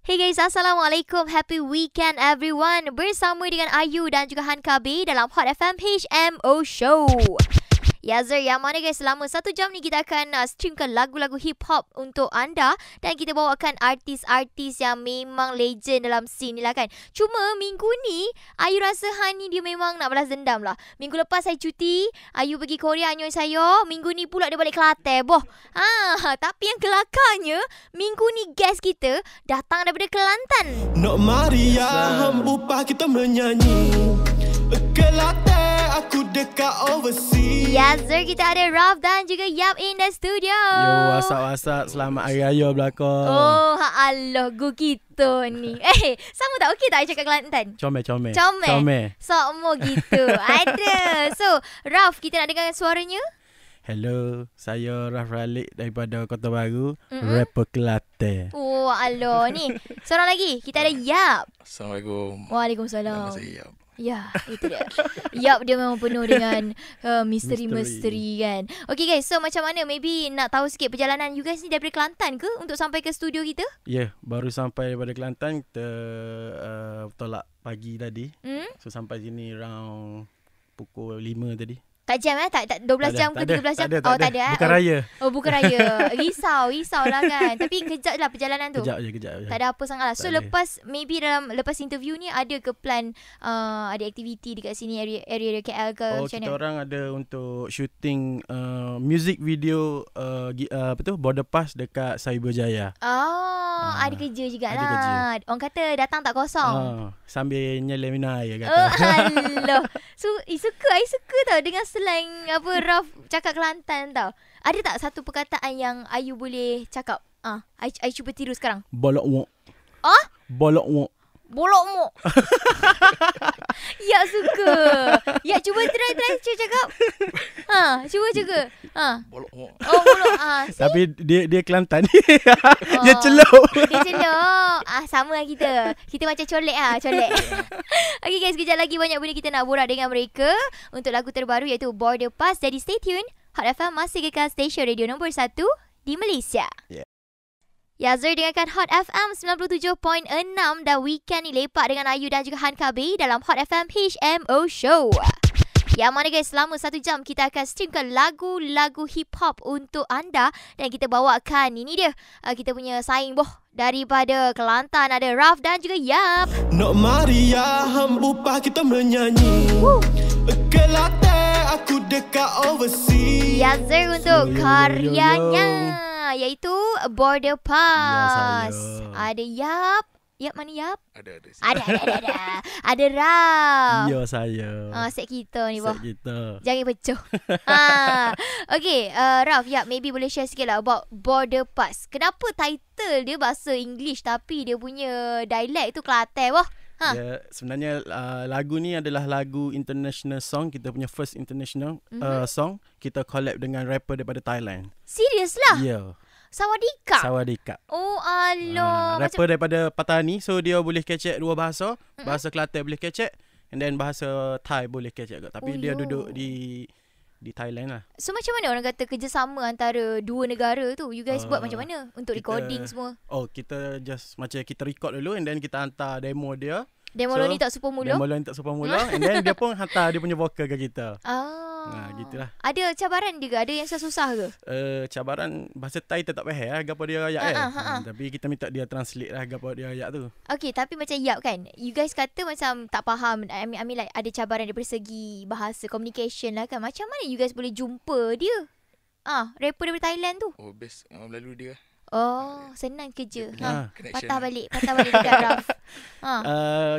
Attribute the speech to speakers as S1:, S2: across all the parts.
S1: Hey guys, Assalamualaikum. Happy weekend everyone. Bersama dengan Ayu dan juga Han KB dalam Hot FM HMO Show. Ya Zer, yang mana guys, selama 1 jam ni kita akan streamkan lagu-lagu hip-hop untuk anda. Dan kita bawakan artis-artis yang memang legend dalam scene ni lah kan. Cuma minggu ni, Ayu rasa Han ni dia memang nak balas dendam lah. Minggu lepas saya cuti, Ayu pergi Korea anyoy saya. Minggu ni pula dia balik Kelantan boh. Tapi yang kelakarnya, minggu ni guest kita datang daripada Kelantan.
S2: Nak Maria, hembupah kita menyanyi. Kelantan, aku dekat overseas.
S1: Ya Zer, kita ada Raf dan juga Yap in the studio.
S3: Yo, what's up. Selamat Hari Raya belakang.
S1: Oh, Allah, gu kita ni. Sama tak? Okey tak I cakap Kelantan?
S3: Comel.
S1: Semua gitu. Ada. So, Raf, kita nak dengar suaranya?
S3: Hello, saya Raf Ralik daripada Kota Baru, rapper Kelantan.
S1: Oh, Allah ni. Seorang lagi, kita ada Yap.
S4: Assalamualaikum.
S1: Waalaikumsalam.
S4: Nama saya Yap.
S1: Ya, itu dia. Yap dia memang penuh dengan misteri-misteri kan. Okay guys, so macam mana? Maybe nak tahu sikit perjalanan you guys ni daripada Kelantan ke untuk sampai ke studio kita?
S3: Ya, baru sampai daripada Kelantan. Kita tolak pagi tadi. So sampai sini around pukul 5 tadi.
S1: Tak jam tak 12 jam ke 13 jam? Tak ada.
S3: Bukan raya.
S1: Oh, bukan raya. Risau lah kan. Tapi kejap lah perjalanan tu.
S3: Kejap je.
S1: Tak ada apa sangat lah. So lepas interview ni ada ke plan ada aktiviti dekat sini area KL ke macam
S3: kita
S1: mana?
S3: orang ada untuk shooting music video Border Pass dekat Cyberjaya.
S1: Ada kerja jugalah.
S3: Ada kerja.
S1: Orang kata datang tak kosong.
S3: Sambil nyelem minum air kata.
S1: Allah. So, I suka tau dengan slang apa Raf cakap Kelantan tau. Ada tak satu perkataan yang Ayu boleh cakap? I cuba tiru sekarang.
S3: Bolok wok. Bolok wok.
S1: Bolok mok. Ya suka. Ya cuba try cakap. Cuba juga.
S4: Bolok mok.
S1: Oh bolok.
S3: Tapi dia Kelantan. Dia celok.
S1: Dia celok. Sama lah kita. Kita macam colek colek. Okay guys, kejap lagi banyak benda kita nak borak dengan mereka untuk lagu terbaru iaitu Border Pass. Jadi stay tune. Hot FM masih kekal stesen radio nombor 1 di Malaysia. Yeah. Ya, Zer dengarkan Hot FM 97.6 dan weekend ni lepak dengan Ayu dan juga Han KB dalam Hot FM HMO Show. Yang mana guys, selama 1 jam kita akan streamkan lagu-lagu hip-hop untuk anda dan kita bawakan ini dia. Kita punya saing daripada Kelantan ada Raf dan juga Yap.
S2: Nak Maria, hembupah kita menyanyi. Kelantan, aku dekat overseas.
S1: Ya, Zer untuk karyanya iaitu Border Pass.
S3: Ya,
S1: ada Yap. Yap mana Yap?
S4: Ada.
S1: Ada Raf.
S3: Ya, saya.
S1: Set kita ni boh.
S3: Set kita.
S1: Jangan pecuh. Okay, Raf, Yap, maybe boleh share sikit lah about Border Pass. Kenapa title dia bahasa English tapi dia punya dialect tu Kelantan boh?
S3: Ya, sebenarnya lagu ni adalah lagu international song. Kita punya first international song. Kita collab dengan rapper daripada Thailand.
S1: Serius lah?
S3: Ya. Yeah.
S1: Sawadika. Oh Allah.
S3: Rapper daripada Patani. So dia boleh kecek 2 bahasa. Bahasa Kelantan boleh kecek, and then bahasa Thai boleh kecek juga. Tapi dia duduk di Thailand lah.
S1: So macam mana orang kata kerjasama antara dua negara tu? You guys buat macam mana untuk recording semua?
S3: Kita just macam kita record dulu, and then kita hantar demo dia.
S1: Demo lo ni tak super mula?
S3: Demo lo ni tak super mula. And then dia pun hantar dia punya vokal ke kita. Gitulah.
S1: Ada cabaran juga? Ada yang susah ke?
S3: Cabaran bahasa Thai tetap faham lah gapo dia rayak tapi kita minta dia translate lah gapo dia rayak tu.
S1: Okay, tapi macam Yap kan, you guys kata macam tak faham. I mean like ada cabaran daripada segi bahasa communication lah kan. Macam mana you guys boleh jumpa dia? Rapper daripada Thailand tu.
S4: Best melalui dia.
S1: Senang kerja.
S4: Patah
S1: balik dekat Raf.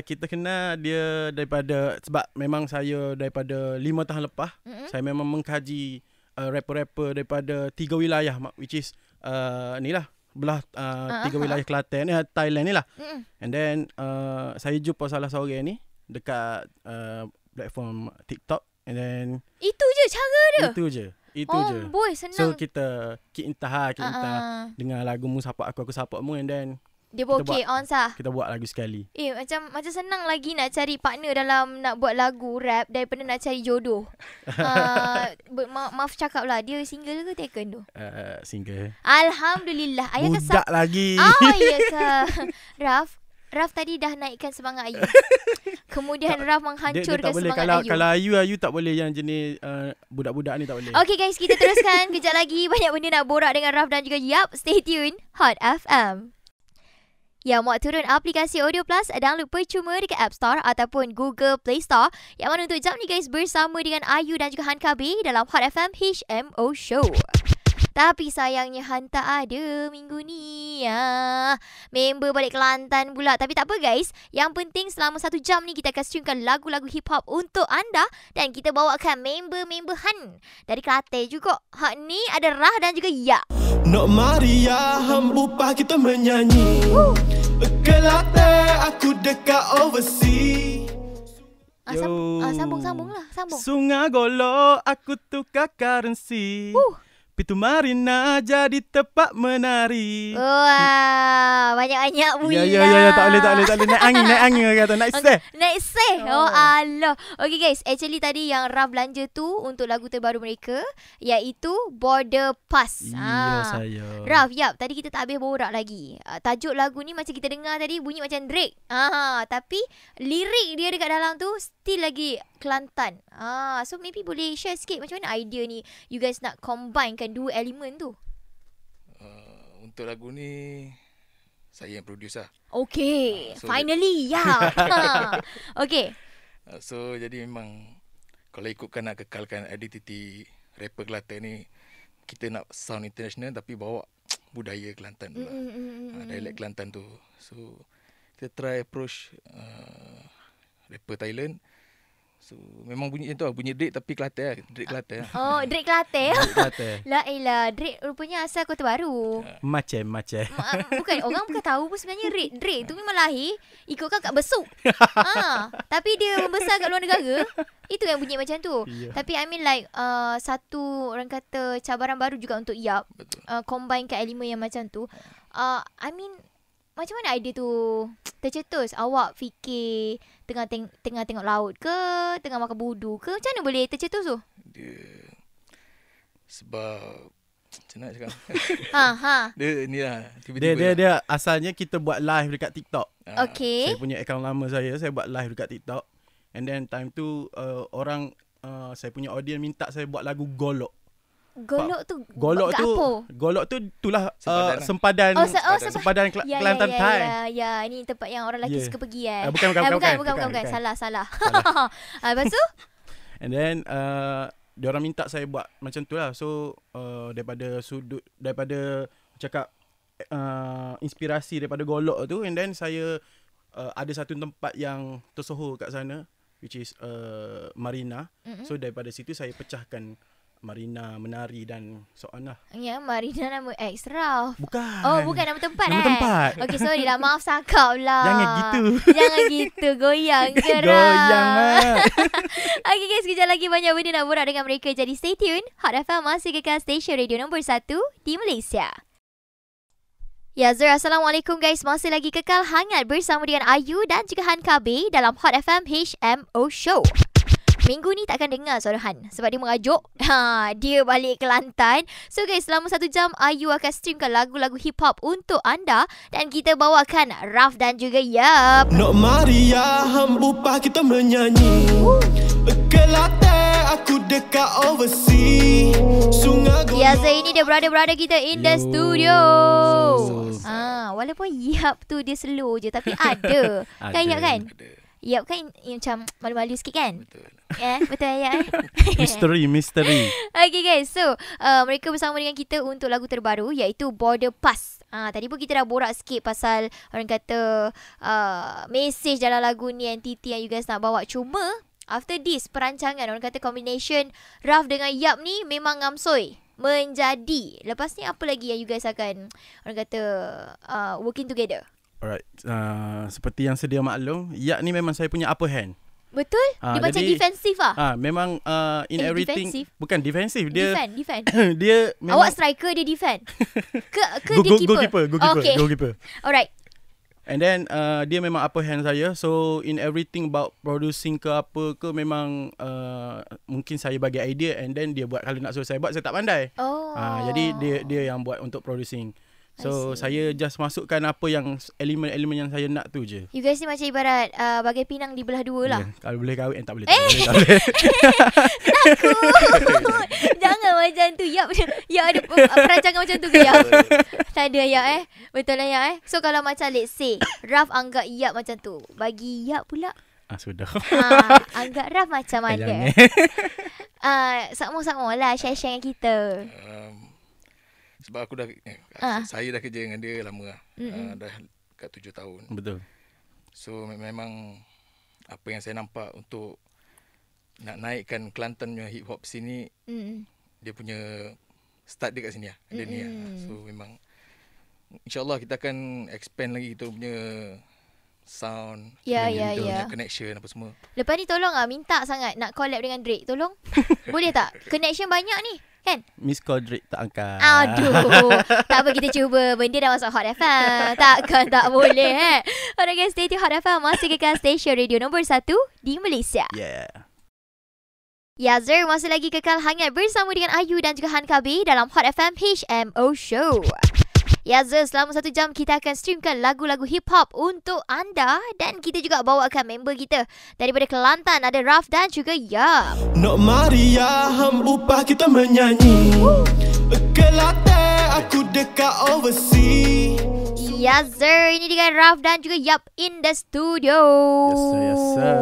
S3: Kita kenal dia daripada, sebab memang saya daripada 5 tahun lepas saya memang mengkaji rapper-rapper daripada 3 wilayah, which is ni lah belah 3 wilayah Kelantan ni, Thailand ni lah. And then saya jumpa salah seorang ni dekat platform TikTok, and then
S1: itu je cara dia.
S3: Itu je.
S1: Boy, senang.
S3: So kita keep intah dengar lagu mu support aku support mu, and then
S1: Dia bokeh on sah.
S3: Kita buat lagu sekali.
S1: Macam senang lagi nak cari partner dalam nak buat lagu rap daripada nak cari jodoh. Maaf cakap lah, dia single ke taken tu?
S3: Single.
S1: Alhamdulillah. Ayah
S3: budak lagi.
S1: Ya ke? Raf tadi dah naikkan semangat Ayu. Kemudian Raf menghancurkan semangat Ayu.
S3: Kalau Ayu tak boleh, yang jenis budak-budak ni tak boleh.
S1: Okay guys, kita teruskan. Kejap lagi banyak benda nak borak dengan Raf dan juga Yap. Stay tune Hot FM. Ya, muat turun aplikasi Audio Plus, download percuma dekat App Store ataupun Google Play Store. Yang mana untuk jam ni guys bersama dengan Ayu dan juga Han KB dalam Hot FM HMO Show. Tapi sayangnya Han tak ada minggu ni. Member balik Kelantan pula. Tapi tak apa guys. Yang penting selama 1 jam ni kita akan streamkan lagu-lagu hip-hop untuk anda. Dan kita bawakan member-member Han dari Kelantan juga. Hak ni ada Rah dan juga Ya.
S2: Nak Maria hambupah kita menyanyi. Kelantan aku dekat overseas.
S1: Sambung lah.
S3: Sungai Golo aku tukar currency. Pitu Marina jadi tempat menari.
S1: Wah, banyak-banyak bunyi
S3: Ya, tak boleh. Naik angin orang kata. Naik seh.
S1: Oh Allah. Okay guys, actually tadi yang Raf belanja tu untuk lagu terbaru mereka, iaitu Border Pass.
S3: Ya, saya.
S1: Raf, Yap, tadi kita tak habis borak lagi. Tajuk lagu ni macam kita dengar tadi bunyi macam Drake. Tapi lirik dia dekat dalam tu still lagi Kelantan. So maybe boleh share sikit macam mana idea ni you guys nak combinekan dua elemen tu.
S4: Untuk lagu ni saya yang produce lah.
S1: Okay, finally ya. Okay.
S4: So jadi memang kalau ikutkan nak kekalkan identiti rapper Kelantan ni, kita nak sound international tapi bawa budaya Kelantan tu lah. Dialek Kelantan tu. So kita try approach rapper Thailand. So memang bunyi macam tu lah. Bunyi Drake tapi Kelantan lah. Drake Kelantan lah.
S1: Oh, Drake Kelantan. La elah, Drake rupanya asal kota baru.
S3: Macam.
S1: Bukan, orang bukan tahu pun sebenarnya Drake tu memang lahir ikutkan kat besuk. Tapi dia membesar kat luar negara. Itu yang bunyi macam tu. Tapi I mean like satu orang kata cabaran baru juga untuk Yap. Combine kat elemen yang macam tu. I mean macam mana idea tu tercetus? Awak fikir tengah tengok laut ke, tengah makan budu ke? Macam mana boleh tercetus tu?
S4: Dia sebab macam nak cakap. Dia ni lah tiba-tiba.
S3: Dia asalnya kita buat live dekat TikTok.
S1: Okay.
S3: Saya punya akaun lama saya buat live dekat TikTok. And then time tu orang saya punya audience minta saya buat lagu Golok. Golok tu itulah sempadan Kelantan Thai.
S1: Ya, ini tempat yang orang lelaki suka pergi
S3: Bukan.
S1: Salah. Lepas tu?
S3: And then diorang minta saya buat macam tu lah. So daripada cakap inspirasi daripada Golok tu, and then saya ada satu tempat yang tersohor kat sana, which is Marina. So daripada situ saya pecahkan Marina, menari dan soalan lah.
S1: Ya, Marina nama Raf.
S3: Bukan.
S1: Oh, bukan nama tempat.
S3: Nama tempat.
S1: Okay, sorry lah. Maaf cakap lah.
S3: Jangan
S1: gitu. Goyang ke, Raf?
S3: Goyang lah.
S1: Okay guys, kejap lagi banyak benda nak borak dengan mereka. Jadi stay tune. Hot FM masih kekal stesen radio nombor 1 di Malaysia. Ya, Assalamualaikum guys. Masih lagi kekal hangat bersama dengan Ayu dan juga Han KB dalam Hot FM HMO Show. Minggu ni takkan dengar suara Han sebab dia mengajuk. Dia balik Kelantan. So guys, selama 1 jam Ayu akan streamkan lagu-lagu hip-hop untuk anda. Dan kita bawakan Raf dan juga Yap.
S2: Nak Maria hambupah kita menyanyi. Kelantan aku dekat overseas.
S1: Ya, ini dia brother-brother kita in the studio. Walaupun Yap tu dia slow je tapi ada. Kan Yap kan? Yap kan macam malu-malu sikit kan?
S4: Betul.
S1: Betul ya.
S3: Misteri.
S1: Okay guys, so mereka bersama dengan kita untuk lagu terbaru iaitu Border Pass. Tadi pun kita dah borak sikit pasal orang kata message dalam lagu ni, entity yang you guys nak bawa. Cuma after this perancangan, orang kata combination Raf dengan Yap ni memang ngamsoi menjadi. Lepas ni apa lagi yang you guys akan orang kata working together?
S3: Alright, seperti yang sedia maklum, Yap ni memang saya punya upper hand.
S1: Betul? Dia macam defensif lah.
S3: Memang in everything
S1: defensive?
S3: Bukan defensif, dia
S1: defend.
S3: dia memang
S1: awak striker, dia defend. Ke dia keeper?
S3: Goalkeeper.
S1: Alright.
S3: And then dia memang upper hand saya. So in everything about producing ke apa ke memang mungkin saya bagi idea and then dia buat. Kalau nak suruh saya buat, saya tak pandai. Jadi dia yang buat untuk producing. So saya just masukkan apa yang elemen-elemen yang saya nak tu je.
S1: You guys ni macam ibarat bagai pinang dibelah dua lah.
S3: Kalau boleh kahwin tak boleh. Tak boleh.
S1: Takut. Jangan macam tu. Ya ada perancangan macam tu ke ya? Tak ada ya Betul lah ya So kalau macam let's say Raf anggap Yap macam tu, bagi Yap pula
S3: Sudah.
S1: anggap Raf macam mana? Sama-sama lah share-share dengan kita.
S4: Sebab aku dah saya dah kerja dengan dia lama lah. Dah kat 7 tahun.
S3: Betul.
S4: So memang apa yang saya nampak untuk nak naikkan Kelantan punya hip hop sini, dia punya start dia kat sini lah. Dia ni lah. So memang InsyaAllah kita akan expand lagi kita punya sound, punya connection apa semua.
S1: Lepas ni tolong minta sangat nak collab dengan Drake. Tolong. Boleh tak? Connection banyak ni kan?
S3: Miss call Drake tak angkat.
S1: Aduh. Tak apa, kita cuba. Benda dah masuk Hot FM. Takkan tak boleh Alright guys, stay tune Hot FM. Masih kekal stesen radio nombor 1 di Malaysia. Yazir masih lagi kekal hangat bersama dengan Ayu dan juga Han KB dalam Hot FM HMO Show. Yazir, selama 1 jam kita akan streamkan lagu-lagu hip-hop untuk anda. Dan kita juga bawakan member kita daripada Kelantan. Ada Raf dan juga Yap.
S2: Nak Maria hambupah kita menyanyi. Kelantan aku dekat overseas.
S1: Yazir, ini dengan Raf dan juga Yap in the studio.
S3: Yes sir.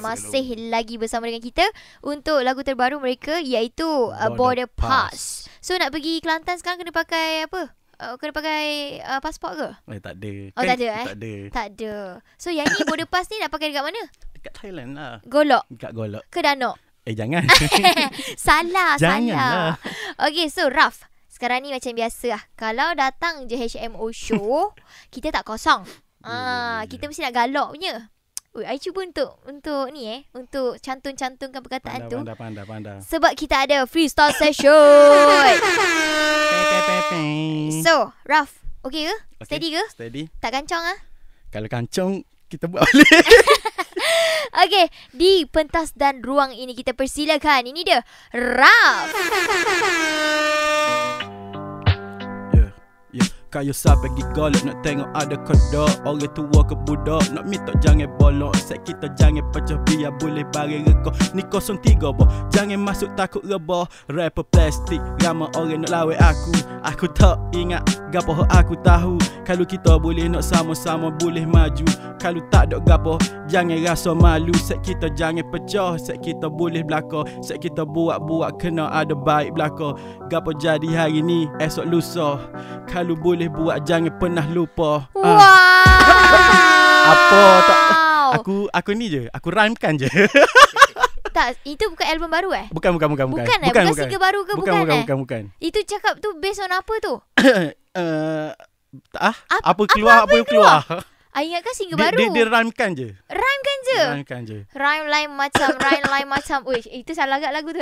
S1: Masih lagi bersama dengan kita untuk lagu terbaru mereka, iaitu Border Pass. So nak pergi Kelantan sekarang kena pakai apa? Kena pakai pasport ke?
S3: Tak ada.
S1: Tak ada Tak ada. So yang ni Border Pass ni nak pakai dekat mana?
S3: Dekat Thailand lah.
S1: Golok?
S3: Dekat Golok.
S1: Ke Danok?
S3: Jangan.
S1: Salah.
S3: Janganlah.
S1: Okay, so Raf, sekarang ni macam biasa lah. Kalau datang je HMO Show, kita tak kosong. Kita mesti nak galak punya. I cuba untuk ni untuk cantum-cantumkan perkataan tu.
S3: Pandai.
S1: Sebab kita ada freestyle session. So, Raf, okay ke? Steady ke?
S3: Steady.
S1: Tak kancang
S3: Kalau kancang, kita buat balik.
S1: Okay, di pentas dan ruang ini kita persilakan. Ini dia, Raf.
S3: Kayu sampai pergi golok, nak tengok ada kodok. Orang tua ke budak, nak minta jangan bolok. Set kita jangan pecah biar boleh bareng rekod. Ni 03 boh, jangan masuk takut rebah. Rapper plastik, ramai orang nak lawan aku. Aku tak ingat gapo aku tahu. Kalau kita boleh nak sama-sama boleh maju. Kalau tak ada gapo, jangan rasa malu. Set kita jangan pecah, set kita boleh belakang. Set kita buat-buat kena ada baik belakang. Gapo jadi hari ni, esok lusa. Kalau boleh buat jangan pernah lupa.
S1: Wow.
S3: Apa tak? Aku ni je. Aku rhymekan je.
S1: Tak, itu bukan album baru
S3: Bukan.
S1: Bukan single baru ke?
S3: Bukan.
S1: Itu cakap tu based on apa tu?
S3: Apa keluar.
S1: Ingatkan single baru.
S3: Dia rhymekan je.
S1: Rhyme lain macam. Uish, itu salah agak lagu tu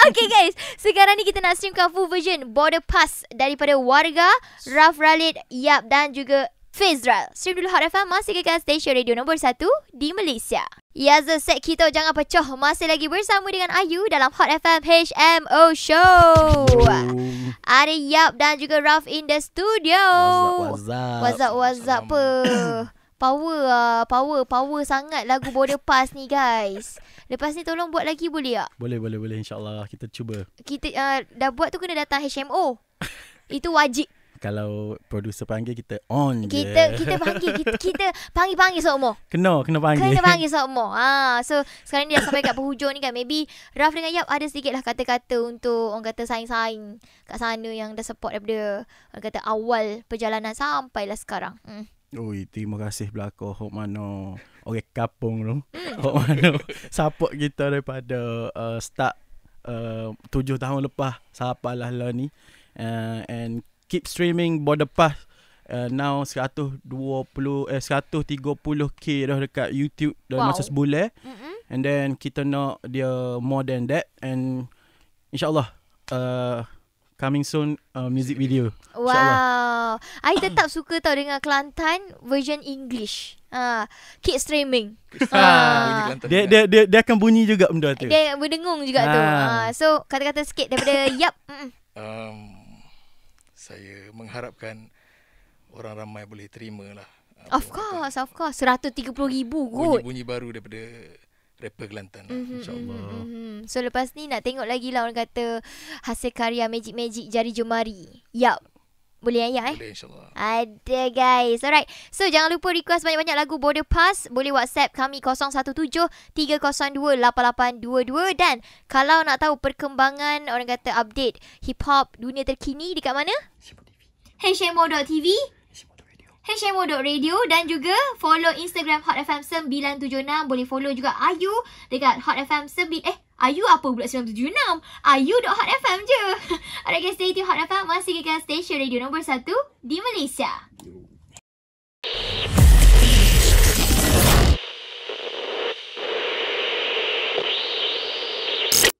S1: Okay guys, sekarang ni kita nak streamkan full version Border Pass daripada Warga, Raf Ralid, Yap dan juga Fizral. Stream dulu Hot FM, masih kekal stesen radio nombor 1 di Malaysia. Yazir, set kita jangan pecah. Masih lagi bersama dengan Ayu dalam Hot FM HMO Show. Ada Yap dan juga Raf in the studio. What's up Power sangat lagu Border Pass ni guys. Lepas ni tolong buat lagi boleh tak?
S3: Boleh insyaAllah kita cuba.
S1: Kita dah buat tu kena datang HMO. Itu wajib.
S3: Kalau producer panggil kita on je.
S1: Kita panggil semua.
S3: Kena panggil.
S1: Kena panggil semua. So sekarang ni dah sampai kat penghujung ni kan. Maybe Raf dengan Yap ada sedikit lah kata-kata untuk orang kata saing-saing kat sana yang dah support daripada orang kata awal perjalanan sampailah sekarang.
S3: Terima kasih belakang hok mana orang kampung tu. Hok mana support kita daripada start 7 tahun lepas sampailah lah ni. And keep streaming Border Pass. Now 130k dah dekat YouTube dalam masa sebulan. And then kita nak dia more than that. And InsyaAllah coming soon music video. InsyaAllah.
S1: Wow. I tetap suka tau dengan Kelantan version English. Kid streaming.
S4: Bunyi Kelantan
S3: Dia akan bunyi juga benda tu.
S1: Dia berdengung juga tu. So kata-kata sikit daripada Yap.
S4: Saya mengharapkan orang ramai boleh terima lah.
S1: Of course. 130,000 kot.
S4: Bunyi baru daripada rapper Kelantan lah, insyaAllah.
S1: So lepas ni nak tengok lagi lah orang kata hasil karya magic jari jemari. Yap. Boleh Ayah
S4: Boleh insyaAllah.
S1: Ada guys. Alright. So jangan lupa request banyak-banyak lagu Border Pass. Boleh WhatsApp kami 017-302-8822. Dan kalau nak tahu perkembangan orang kata update hip hop dunia terkini dekat mana? HMO.tv, HMO.radio dan juga follow Instagram Hot FM 976. Boleh follow juga Ayu dekat Hot FM 9. Ayu apa pula 976? Ayu.hotfm je. Alright guys, stay tune. Hot FM masih kekal stesen radio nombor 1 di Malaysia.